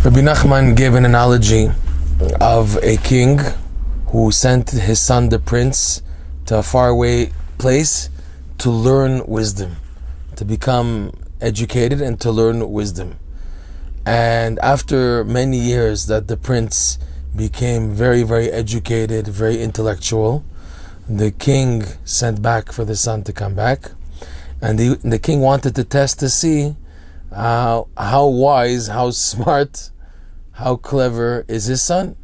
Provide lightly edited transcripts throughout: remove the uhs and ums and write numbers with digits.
Rebbe Nachman gave an analogy of a king who sent his son, the prince, to a faraway place to learn wisdom, to become educated and to learn wisdom. And after many years that the prince became very, very educated, very intellectual, the king sent back for the son to come back. And the king wanted to test to see how wise, how smart, how clever is his son.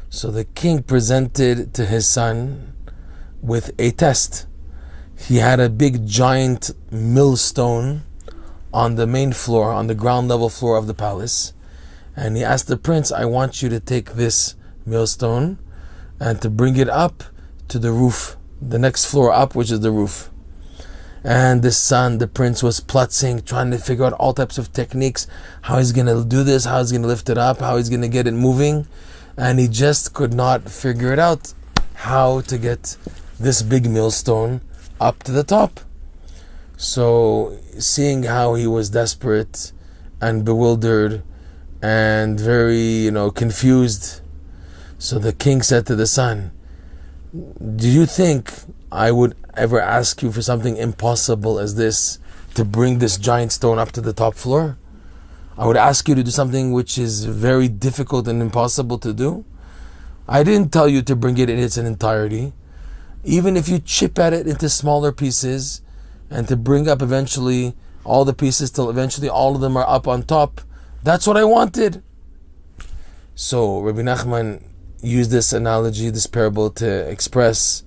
So the king presented to his son with a test. He had a big giant millstone on the main floor, on the ground level floor of the palace. And he asked the prince, I want you to take this millstone and to bring it up to the roof, the next floor up, which is the roof. And the son, the prince, was plutzing, trying to figure out all types of techniques, how he's going to do this, how he's going to lift it up, how he's going to get it moving. And he just could not figure it out, how to get this big millstone up to the top. So, seeing how he was desperate and bewildered and very, confused, so the king said to the son, do you think I would ever ask you for something impossible as this, to bring this giant stone up to the top floor? I would ask you to do something which is very difficult and impossible to do. I didn't tell you to bring it in its entirety. Even if you chip at it into smaller pieces and to bring up eventually all the pieces till eventually all of them are up on top, that's what I wanted. So Rebbe Nachman used this analogy, this parable, to express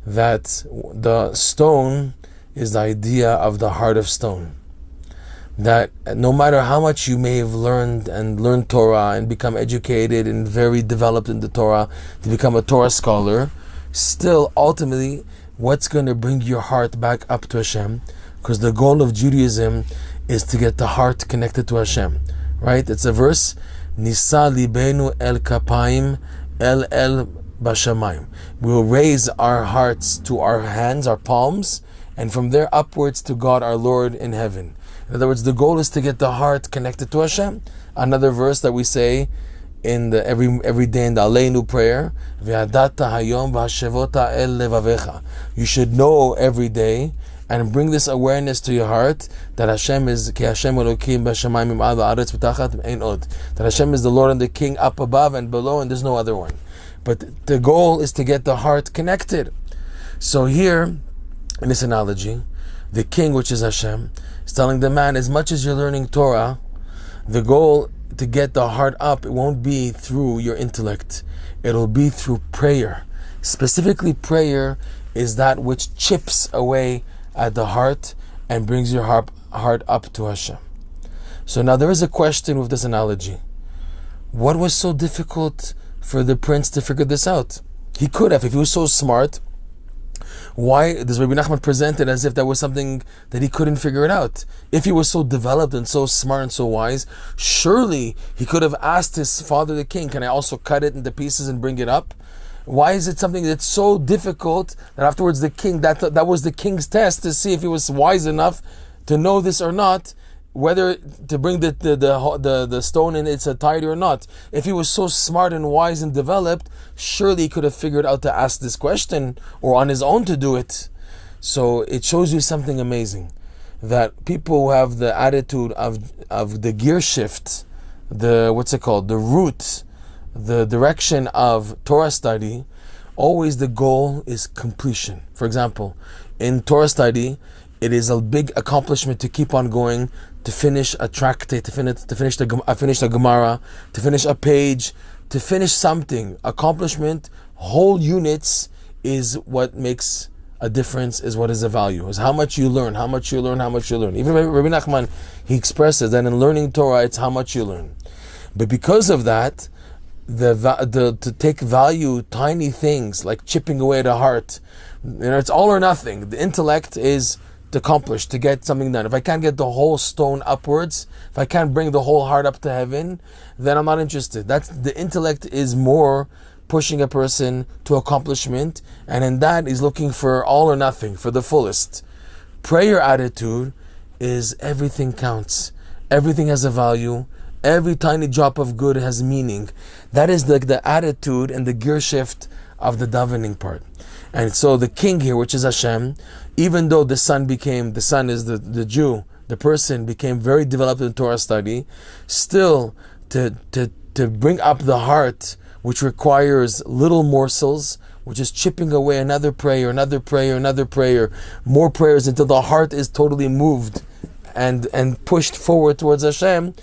that the stone is the idea of the heart of stone. That no matter how much you may have learned Torah and become educated and very developed in the Torah to become a Torah scholar, still ultimately what's going to bring your heart back up to Hashem, because the goal of Judaism is to get the heart connected to Hashem, right? It's a verse, Nisa libenu Elkabas el bashamayim. We will raise our hearts to our hands, our palms, and from there upwards to God, our Lord in heaven. In other words, the goal is to get the heart connected to Hashem. Another verse that we say in the every day in the Aleinu prayer, V'yadata hayom v'hashevota el levavecha. You should know every day and bring this awareness to your heart that Hashem is ki Hashem Elokim b'shamayim im'al v'aretz v'tachat ein od. That Hashem is the Lord and the King up above and below, and there's no other one. But the goal is to get the heart connected. So here, in this analogy, the king, which is Hashem, is telling the man, as much as you're learning Torah, the goal to get the heart up, it won't be through your intellect. It'll be through prayer. Specifically, prayer is that which chips away at the heart and brings your heart up to Hashem. So now there is a question with this analogy. What was so difficult for the prince to figure this out? He could have, if he was so smart. Why does Rebbe Nachman present it as if that was something that he couldn't figure it out? If he was so developed and so smart and so wise, surely he could have asked his father, the king, can I also cut it into pieces and bring it up? Why is it something that's so difficult that afterwards the king, that was the king's test to see if he was wise enough to know this or not, whether to bring the stone in its entirety or not. If he was so smart and wise and developed, surely he could have figured out to ask this question or on his own to do it. So it shows you something amazing, that people who have the attitude of the gear shift, the route, the direction of Torah study, always the goal is completion. For example, in Torah study, it is a big accomplishment to keep on going, to finish a tractate, to finish a Gemara, to finish a page, to finish something. Accomplishment, whole units is what makes a difference, is what is a value, is how much you learn, how much you learn. Even Rebbe Nachman, he expresses that in learning Torah, it's how much you learn. But because of that, to take value, tiny things like chipping away at a heart, it's all or nothing. The intellect is to accomplish, to get something done. If I can't get the whole stone upwards, if I can't bring the whole heart up to heaven, then I'm not interested. That's the intellect is more pushing a person to accomplishment, and in that he's looking for all or nothing, for the fullest. Prayer attitude is everything counts. Everything has a value. Every tiny drop of good has meaning. That is the attitude and the gear shift of the davening part. And so the king here, which is Hashem, even though the son is the Jew, the person became very developed in Torah study, still to bring up the heart, which requires little morsels, which is chipping away another prayer, more prayers until the heart is totally moved and pushed forward towards Hashem.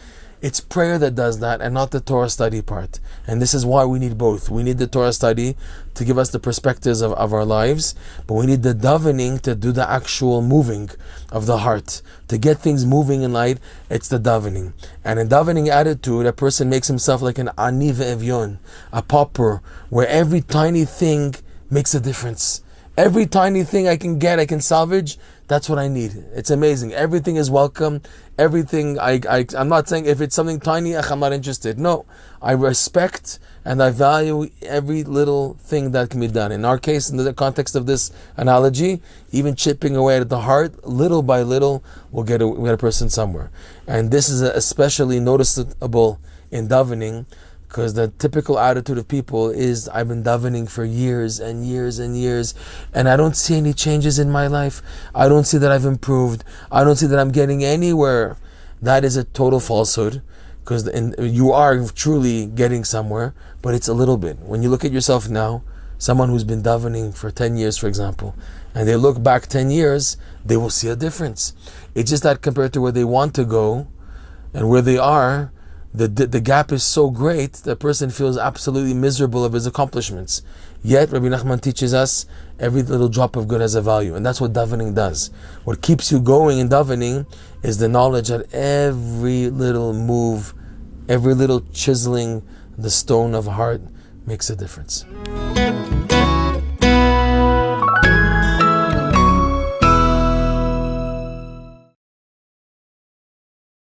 It's prayer that does that, and not the Torah study part. And this is why we need both. We need the Torah study to give us the perspectives of our lives, but we need the davening to do the actual moving of the heart. To get things moving in light, it's the davening. And in davening attitude, a person makes himself like an ani ve'evyon, a pauper, where every tiny thing makes a difference. Every tiny thing I can salvage, that's what I need. It's amazing. Everything is welcome. Everything, I'm not saying if it's something tiny, I'm not interested. No, I respect and I value every little thing that can be done. In our case, in the context of this analogy, even chipping away at the heart, little by little, we'll get a person somewhere. And this is especially noticeable in davening, because the typical attitude of people is, I've been davening for years and years and years, and I don't see any changes in my life. I don't see that I've improved. I don't see that I'm getting anywhere. That is a total falsehood, because you are truly getting somewhere, but it's a little bit. When you look at yourself now, someone who's been davening for 10 years, for example, and they look back 10 years, they will see a difference. It's just that compared to where they want to go and where they are, the gap is so great that the person feels absolutely miserable of his accomplishments. Yet Rebbe Nachman teaches us every little drop of good has a value, and that's what davening does. What keeps you going in davening is the knowledge that every little move, every little chiseling the stone of heart makes a difference.